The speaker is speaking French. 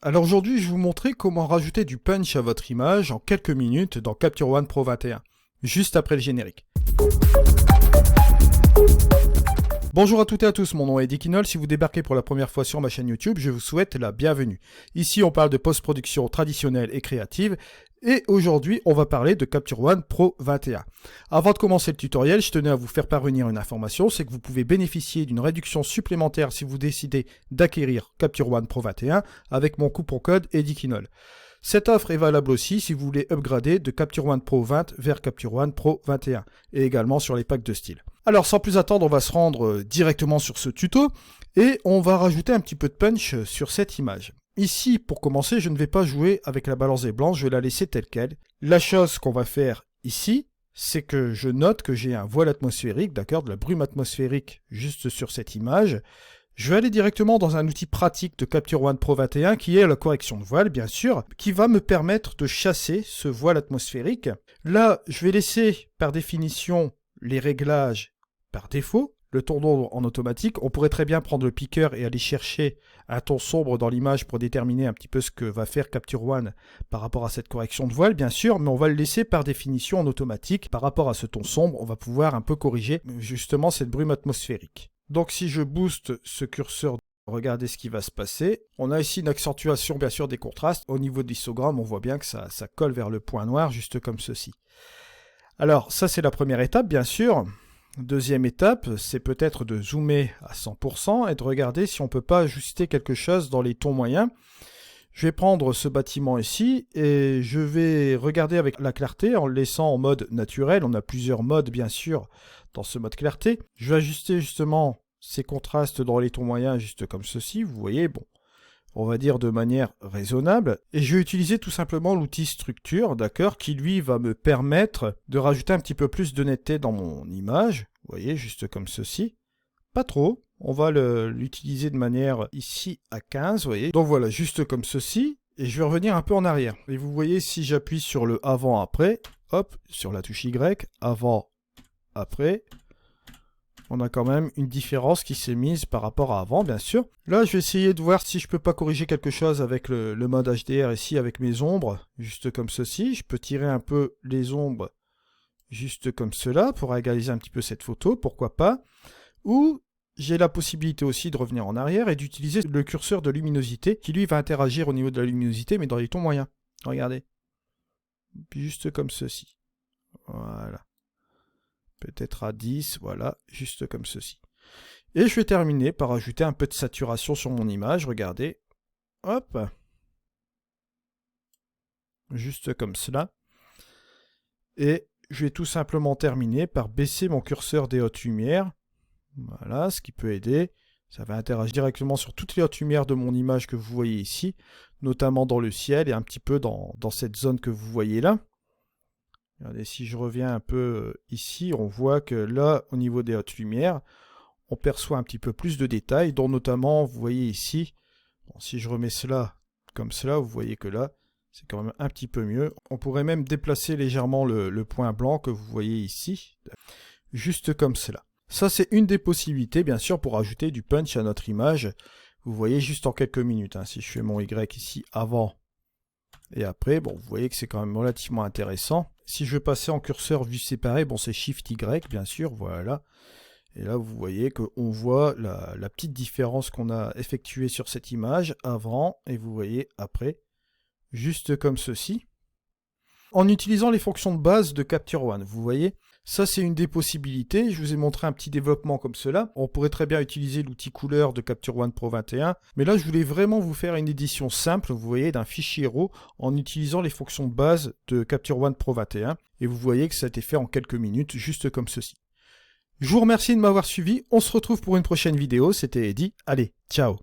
Alors aujourd'hui, je vais vous montrer comment rajouter du punch à votre image en quelques minutes dans Capture One Pro 21, juste après le générique. Bonjour à toutes et à tous, mon nom est Eddie Kinol. Si vous débarquez pour la première fois sur ma chaîne YouTube, je vous souhaite la bienvenue. Ici, on parle de post-production traditionnelle et créative. Et aujourd'hui, on va parler de Capture One Pro 21. Avant de commencer le tutoriel, je tenais à vous faire parvenir une information, c'est que vous pouvez bénéficier d'une réduction supplémentaire si vous décidez d'acquérir Capture One Pro 21 avec mon coupon code Eddie Kinol. Cette offre est valable aussi si vous voulez upgrader de Capture One Pro 20 vers Capture One Pro 21 et également sur les packs de style. Alors sans plus attendre, on va se rendre directement sur ce tuto et on va rajouter un petit peu de punch sur cette image. Ici, pour commencer, je ne vais pas jouer avec la balance des blancs, je vais la laisser telle quelle. La chose qu'on va faire ici, c'est que je note que j'ai un voile atmosphérique, d'accord, de la brume atmosphérique juste sur cette image. Je vais aller directement dans un outil pratique de Capture One Pro 21 qui est la correction de voile, bien sûr, qui va me permettre de chasser ce voile atmosphérique. Là, je vais laisser par définition les réglages par défaut. Le ton d'ombre en automatique, on pourrait très bien prendre le piqueur et aller chercher un ton sombre dans l'image pour déterminer un petit peu ce que va faire Capture One par rapport à cette correction de voile, bien sûr, mais on va le laisser par définition en automatique. Par rapport à ce ton sombre, on va pouvoir un peu corriger justement cette brume atmosphérique. Donc si je booste ce curseur, regardez ce qui va se passer. On a ici une accentuation bien sûr des contrastes. Au niveau de l'histogramme, on voit bien que ça colle vers le point noir, juste comme ceci. Alors ça c'est la première étape, bien sûr. Deuxième étape, c'est peut-être de zoomer à 100% et de regarder si on ne peut pas ajuster quelque chose dans les tons moyens. Je vais prendre ce bâtiment ici et je vais regarder avec la clarté en le laissant en mode naturel. On a plusieurs modes bien sûr dans ce mode clarté. Je vais ajuster justement ces contrastes dans les tons moyens juste comme ceci. Vous voyez, bon, on va dire de manière raisonnable. Et je vais utiliser tout simplement l'outil structure, d'accord, qui lui va me permettre de rajouter un petit peu plus de netteté dans mon image. Vous voyez, juste comme ceci. Pas trop. On va l'utiliser de manière ici à 15, vous voyez. Donc voilà, juste comme ceci. Et je vais revenir un peu en arrière. Et vous voyez, si j'appuie sur le avant-après, hop, sur la touche Y, avant-après, on a quand même une différence qui s'est mise par rapport à avant, bien sûr. Là, je vais essayer de voir si je peux pas corriger quelque chose avec le mode HDR ici, avec mes ombres, juste comme ceci. Je peux tirer un peu les ombres, juste comme cela, pour égaliser un petit peu cette photo, pourquoi pas. Ou j'ai la possibilité aussi de revenir en arrière et d'utiliser le curseur de luminosité, qui lui va interagir au niveau de la luminosité, mais dans les tons moyens. Regardez. Juste comme ceci. Voilà. Peut-être à 10, voilà, juste comme ceci. Et je vais terminer par ajouter un peu de saturation sur mon image, regardez. Hop. Juste comme cela. Et je vais tout simplement terminer par baisser mon curseur des hautes lumières. Voilà, ce qui peut aider. Ça va interagir directement sur toutes les hautes lumières de mon image que vous voyez ici, notamment dans le ciel et un petit peu dans cette zone que vous voyez là. Regardez, si je reviens un peu ici, on voit que là, au niveau des hautes lumières, on perçoit un petit peu plus de détails, dont notamment, vous voyez ici, bon, si je remets cela comme cela, vous voyez que là, c'est quand même un petit peu mieux. On pourrait même déplacer légèrement le point blanc que vous voyez ici, juste comme cela. Ça, c'est une des possibilités, bien sûr, pour ajouter du punch à notre image. Vous voyez juste en quelques minutes, hein, si je fais mon Y ici avant et après, bon, vous voyez que c'est quand même relativement intéressant. Si je veux passer en curseur vue séparée, bon, c'est Shift Y, bien sûr, voilà. Et là, vous voyez qu'on voit la petite différence qu'on a effectuée sur cette image avant, et vous voyez après, juste comme ceci. En utilisant les fonctions de base de Capture One, vous voyez, ça c'est une des possibilités. Je vous ai montré un petit développement comme cela. On pourrait très bien utiliser l'outil couleur de Capture One Pro 21, mais là je voulais vraiment vous faire une édition simple, vous voyez, d'un fichier RAW en utilisant les fonctions de base de Capture One Pro 21, et vous voyez que ça a été fait en quelques minutes, juste comme ceci. Je vous remercie de m'avoir suivi, on se retrouve pour une prochaine vidéo, c'était Eddie, allez, ciao.